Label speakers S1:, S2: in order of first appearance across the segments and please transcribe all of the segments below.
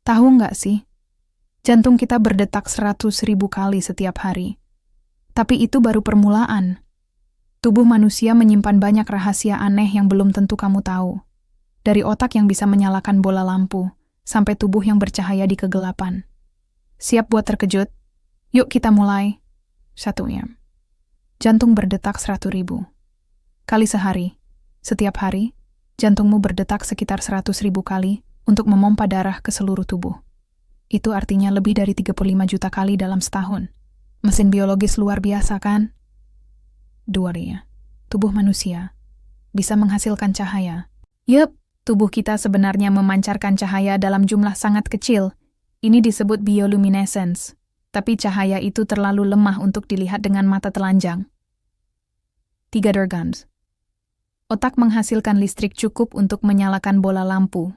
S1: Tahu nggak sih, jantung kita berdetak 100.000 kali setiap hari. Tapi itu baru permulaan. Tubuh manusia menyimpan banyak rahasia aneh yang belum tentu kamu tahu. Dari otak yang bisa menyalakan bola lampu, sampai tubuh yang bercahaya di kegelapan. Siap buat terkejut? Yuk kita mulai. 1. Jantung berdetak 100.000 kali sehari. Setiap hari, jantungmu berdetak sekitar 100.000 kali untuk memompa darah ke seluruh tubuh. Itu artinya lebih dari 35 juta kali dalam setahun. Mesin biologis luar biasa kan? 2. Tubuh manusia bisa menghasilkan cahaya. Yup, tubuh kita sebenarnya memancarkan cahaya dalam jumlah sangat kecil. Ini disebut bioluminescence. Tapi cahaya itu terlalu lemah untuk dilihat dengan mata telanjang. 3 organs. Otak menghasilkan listrik cukup untuk menyalakan bola lampu.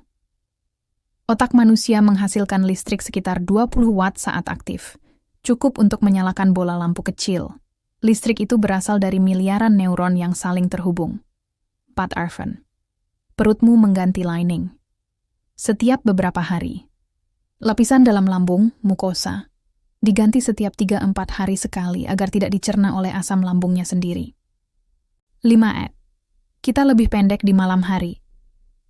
S1: Otak manusia menghasilkan listrik sekitar 20 watt saat aktif. Cukup untuk menyalakan bola lampu kecil. Listrik itu berasal dari miliaran neuron yang saling terhubung. 4 organ. Perutmu mengganti lining. Setiap beberapa hari. Lapisan dalam lambung, mukosa, diganti setiap 3-4 hari sekali agar tidak dicerna oleh asam lambungnya sendiri. 5. Kita lebih pendek di malam hari.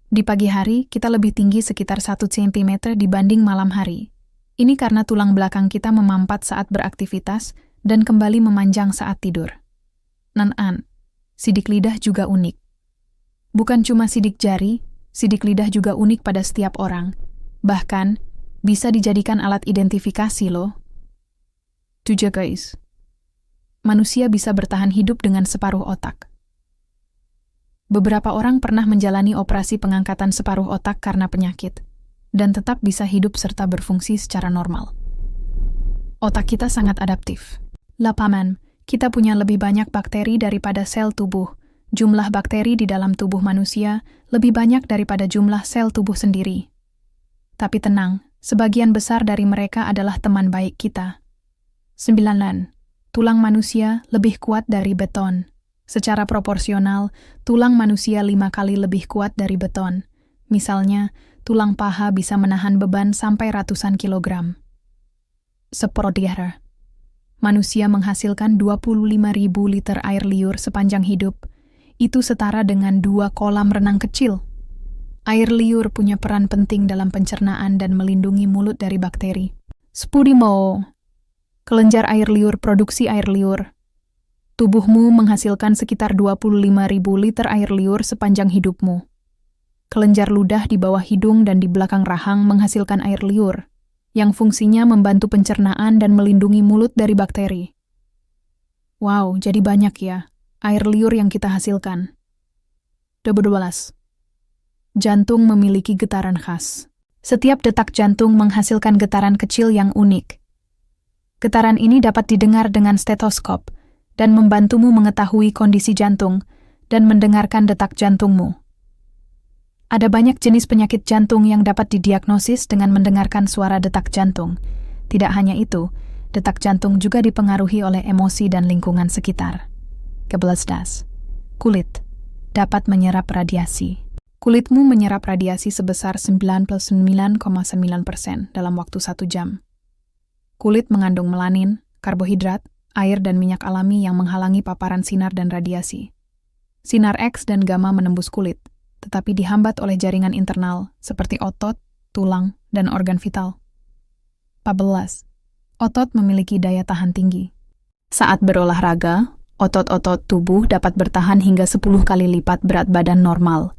S1: Di pagi hari, kita lebih tinggi sekitar 1 cm dibanding malam hari. Ini karena tulang belakang kita memampat saat beraktivitas dan kembali memanjang saat tidur. 6. Sidik lidah juga unik. Bukan cuma sidik jari, sidik lidah juga unik pada setiap orang. Bahkan, bisa dijadikan alat identifikasi loh. 7 guys. Manusia bisa bertahan hidup dengan separuh otak. Beberapa orang pernah menjalani operasi pengangkatan separuh otak karena penyakit, dan tetap bisa hidup serta berfungsi secara normal. Otak kita sangat adaptif. 8. Kita punya lebih banyak bakteri daripada sel tubuh. Jumlah bakteri di dalam tubuh manusia lebih banyak daripada jumlah sel tubuh sendiri. Tapi tenang, sebagian besar dari mereka adalah teman baik kita. 9. Tulang manusia lebih kuat dari beton. Secara proporsional, tulang manusia 5 kali lebih kuat dari beton. Misalnya, tulang paha bisa menahan beban sampai ratusan kilogram. 10. Manusia menghasilkan 25.000 liter air liur sepanjang hidup. Itu setara dengan 2 kolam renang kecil. Air liur punya peran penting dalam pencernaan dan melindungi mulut dari bakteri. 10. Kelenjar air liur produksi air liur. Tubuhmu menghasilkan sekitar 25.000 liter air liur sepanjang hidupmu. Kelenjar ludah di bawah hidung dan di belakang rahang menghasilkan air liur, yang fungsinya membantu pencernaan dan melindungi mulut dari bakteri. Wow, jadi banyak ya, air liur yang kita hasilkan. 12. Jantung memiliki getaran khas. Setiap detak jantung menghasilkan getaran kecil yang unik. Getaran ini dapat didengar dengan stetoskop dan membantumu mengetahui kondisi jantung dan mendengarkan detak jantungmu. Ada banyak jenis penyakit jantung yang dapat didiagnosis dengan mendengarkan suara detak jantung. Tidak hanya itu, detak jantung juga dipengaruhi oleh emosi dan lingkungan sekitar. 11. Kulit dapat menyerap radiasi. Kulitmu menyerap radiasi sebesar 99,9% dalam waktu 1 jam. Kulit mengandung melanin, karbohidrat, air dan minyak alami yang menghalangi paparan sinar dan radiasi. Sinar X dan gamma menembus kulit, tetapi dihambat oleh jaringan internal seperti otot, tulang, dan organ vital. 14. Otot memiliki daya tahan tinggi. Saat berolahraga, otot-otot tubuh dapat bertahan hingga 10 kali lipat berat badan normal.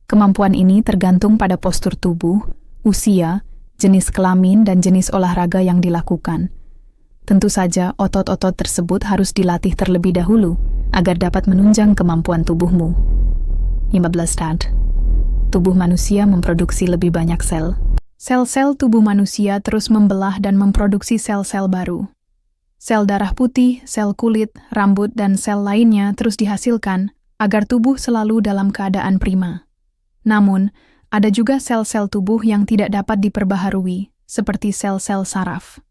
S1: Kemampuan ini tergantung pada postur tubuh, usia, jenis kelamin, dan jenis olahraga yang dilakukan. Tentu saja, otot-otot tersebut harus dilatih terlebih dahulu agar dapat menunjang kemampuan tubuhmu. 15. Tubuh manusia memproduksi lebih banyak sel. Sel-sel tubuh manusia terus membelah dan memproduksi sel-sel baru. Sel darah putih, sel kulit, rambut, dan sel lainnya terus dihasilkan agar tubuh selalu dalam keadaan prima. Namun, ada juga sel-sel tubuh yang tidak dapat diperbaharui, seperti sel-sel saraf.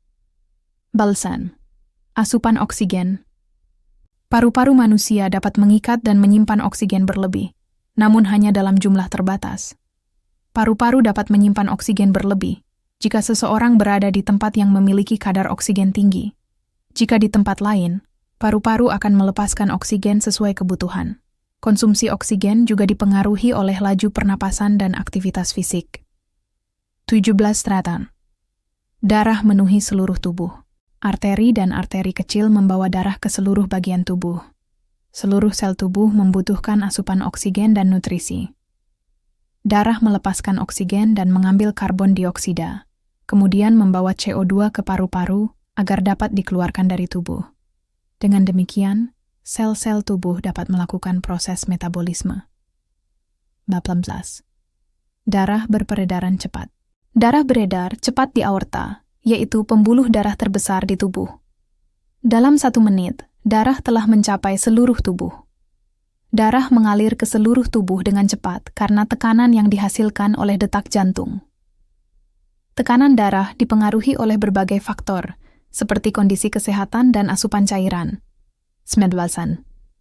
S1: Balsan, asupan oksigen. Paru-paru manusia dapat mengikat dan menyimpan oksigen berlebih, namun hanya dalam jumlah terbatas. Paru-paru dapat menyimpan oksigen berlebih, jika seseorang berada di tempat yang memiliki kadar oksigen tinggi. Jika di tempat lain, paru-paru akan melepaskan oksigen sesuai kebutuhan. Konsumsi oksigen juga dipengaruhi oleh laju pernapasan dan aktivitas fisik. 17 strata. Darah memenuhi seluruh tubuh. Arteri dan arteri kecil membawa darah ke seluruh bagian tubuh. Seluruh sel tubuh membutuhkan asupan oksigen dan nutrisi. Darah melepaskan oksigen dan mengambil karbon dioksida, kemudian membawa CO2 ke paru-paru agar dapat dikeluarkan dari tubuh. Dengan demikian, sel-sel tubuh dapat melakukan proses metabolisme. 18. Darah berperedaran cepat. Darah beredar cepat di aorta, yaitu pembuluh darah terbesar di tubuh. Dalam 1 menit, darah telah mencapai seluruh tubuh. Darah mengalir ke seluruh tubuh dengan cepat karena tekanan yang dihasilkan oleh detak jantung. Tekanan darah dipengaruhi oleh berbagai faktor, seperti kondisi kesehatan dan asupan cairan. 19.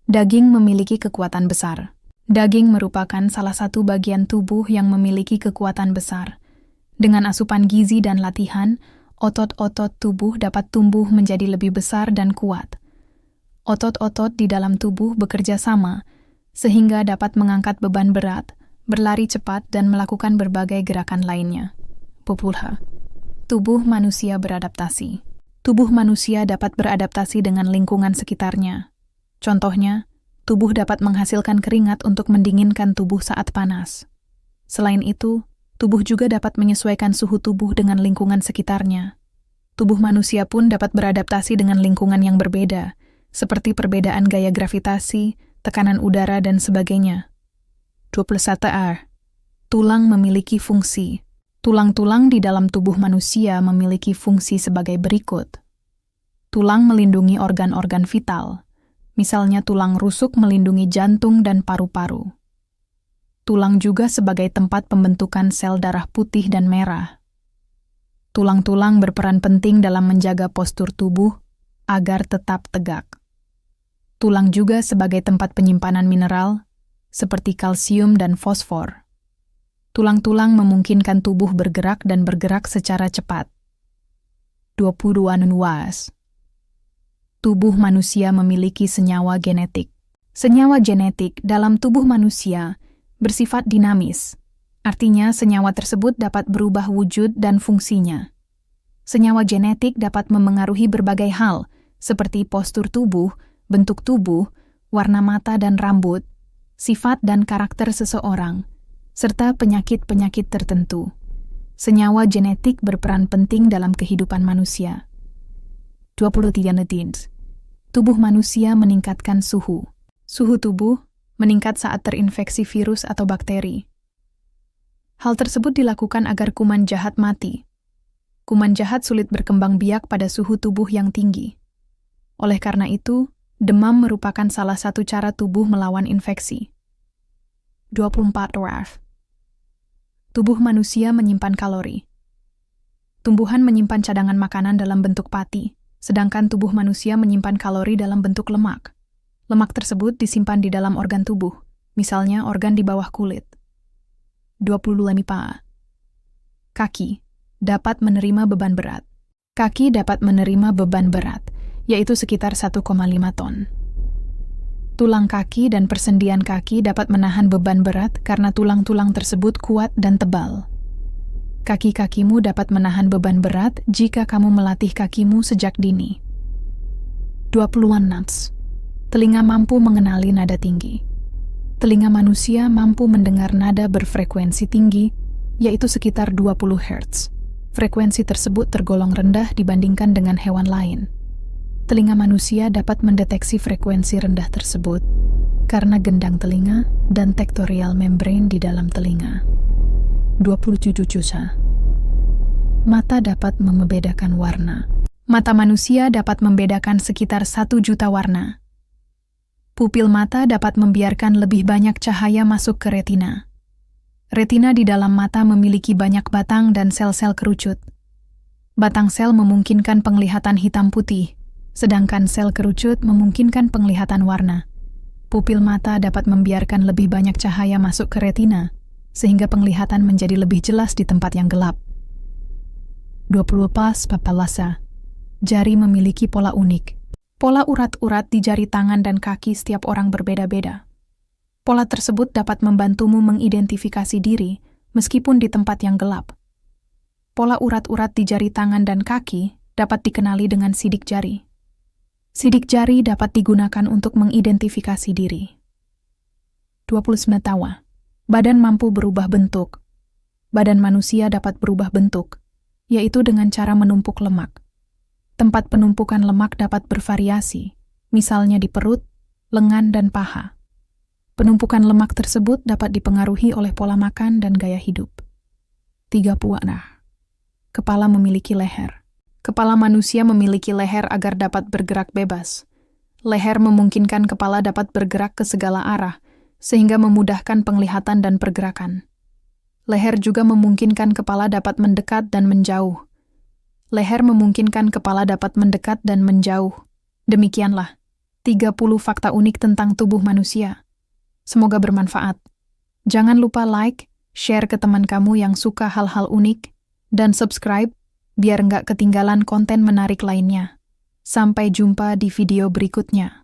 S1: Daging memiliki kekuatan besar. Daging merupakan salah satu bagian tubuh yang memiliki kekuatan besar. Dengan asupan gizi dan latihan, otot-otot tubuh dapat tumbuh menjadi lebih besar dan kuat. Otot-otot di dalam tubuh bekerja sama, sehingga dapat mengangkat beban berat, berlari cepat, dan melakukan berbagai gerakan lainnya. Populha. Tubuh manusia beradaptasi. Tubuh manusia dapat beradaptasi dengan lingkungan sekitarnya. Contohnya, tubuh dapat menghasilkan keringat untuk mendinginkan tubuh saat panas. Selain itu, tubuh juga dapat menyesuaikan suhu tubuh dengan lingkungan sekitarnya. Tubuh manusia pun dapat beradaptasi dengan lingkungan yang berbeda, seperti perbedaan gaya gravitasi, tekanan udara, dan sebagainya. 21. Tulang memiliki fungsi. Tulang-tulang di dalam tubuh manusia memiliki fungsi sebagai berikut. Tulang melindungi organ-organ vital, misalnya tulang rusuk melindungi jantung dan paru-paru. Tulang juga sebagai tempat pembentukan sel darah putih dan merah. Tulang-tulang berperan penting dalam menjaga postur tubuh agar tetap tegak. Tulang juga sebagai tempat penyimpanan mineral, seperti kalsium dan fosfor. Tulang-tulang memungkinkan tubuh bergerak dan bergerak secara cepat. 22 nuas. Tubuh manusia memiliki senyawa genetik. Senyawa genetik dalam tubuh manusia bersifat dinamis. Artinya, senyawa tersebut dapat berubah wujud dan fungsinya. Senyawa genetik dapat memengaruhi berbagai hal, seperti postur tubuh, bentuk tubuh, warna mata dan rambut, sifat dan karakter seseorang, serta penyakit-penyakit tertentu. Senyawa genetik berperan penting dalam kehidupan manusia. 23 netins. Tubuh manusia meningkatkan suhu. Suhu tubuh meningkat saat terinfeksi virus atau bakteri. Hal tersebut dilakukan agar kuman jahat mati. Kuman jahat sulit berkembang biak pada suhu tubuh yang tinggi. Oleh karena itu, demam merupakan salah satu cara tubuh melawan infeksi. 24 RAF. Tubuh manusia menyimpan kalori. Tumbuhan menyimpan cadangan makanan dalam bentuk pati, sedangkan tubuh manusia menyimpan kalori dalam bentuk lemak. Lemak tersebut disimpan di dalam organ tubuh, misalnya organ di bawah kulit. 25 PA. Kaki dapat menerima beban berat. Kaki dapat menerima beban berat, yaitu sekitar 1,5 ton. Tulang kaki dan persendian kaki dapat menahan beban berat karena tulang-tulang tersebut kuat dan tebal. Kaki-kakimu dapat menahan beban berat jika kamu melatih kakimu sejak dini. 26. Telinga mampu mengenali nada tinggi. Telinga manusia mampu mendengar nada berfrekuensi tinggi, yaitu sekitar 20 Hz. Frekuensi tersebut tergolong rendah dibandingkan dengan hewan lain. Telinga manusia dapat mendeteksi frekuensi rendah tersebut karena gendang telinga dan tektorial membrane di dalam telinga. 27 juta. Mata dapat membedakan warna. Mata manusia dapat membedakan sekitar 1 juta warna. Pupil mata dapat membiarkan lebih banyak cahaya masuk ke retina. Retina di dalam mata memiliki banyak batang dan sel-sel kerucut. Batang sel memungkinkan penglihatan hitam putih, sedangkan sel kerucut memungkinkan penglihatan warna. Pupil mata dapat membiarkan lebih banyak cahaya masuk ke retina, sehingga penglihatan menjadi lebih jelas di tempat yang gelap. 20 pas papalasa. Jari memiliki pola unik. Pola urat-urat di jari tangan dan kaki setiap orang berbeda-beda. Pola tersebut dapat membantumu mengidentifikasi diri meskipun di tempat yang gelap. Pola urat-urat di jari tangan dan kaki dapat dikenali dengan sidik jari. Sidik jari dapat digunakan untuk mengidentifikasi diri. 29 tawa. Badan mampu berubah bentuk. Badan manusia dapat berubah bentuk, yaitu dengan cara menumpuk lemak. Tempat penumpukan lemak dapat bervariasi, misalnya di perut, lengan, dan paha. Penumpukan lemak tersebut dapat dipengaruhi oleh pola makan dan gaya hidup. 30. Kepala memiliki leher. Kepala manusia memiliki leher agar dapat bergerak bebas. Leher memungkinkan kepala dapat bergerak ke segala arah, sehingga memudahkan penglihatan dan pergerakan. Leher juga memungkinkan kepala dapat mendekat dan menjauh. Leher memungkinkan kepala dapat mendekat dan menjauh. Demikianlah 30 fakta unik tentang tubuh manusia. Semoga bermanfaat. Jangan lupa like, share ke teman kamu yang suka hal-hal unik, dan subscribe biar nggak ketinggalan konten menarik lainnya. Sampai jumpa di video berikutnya.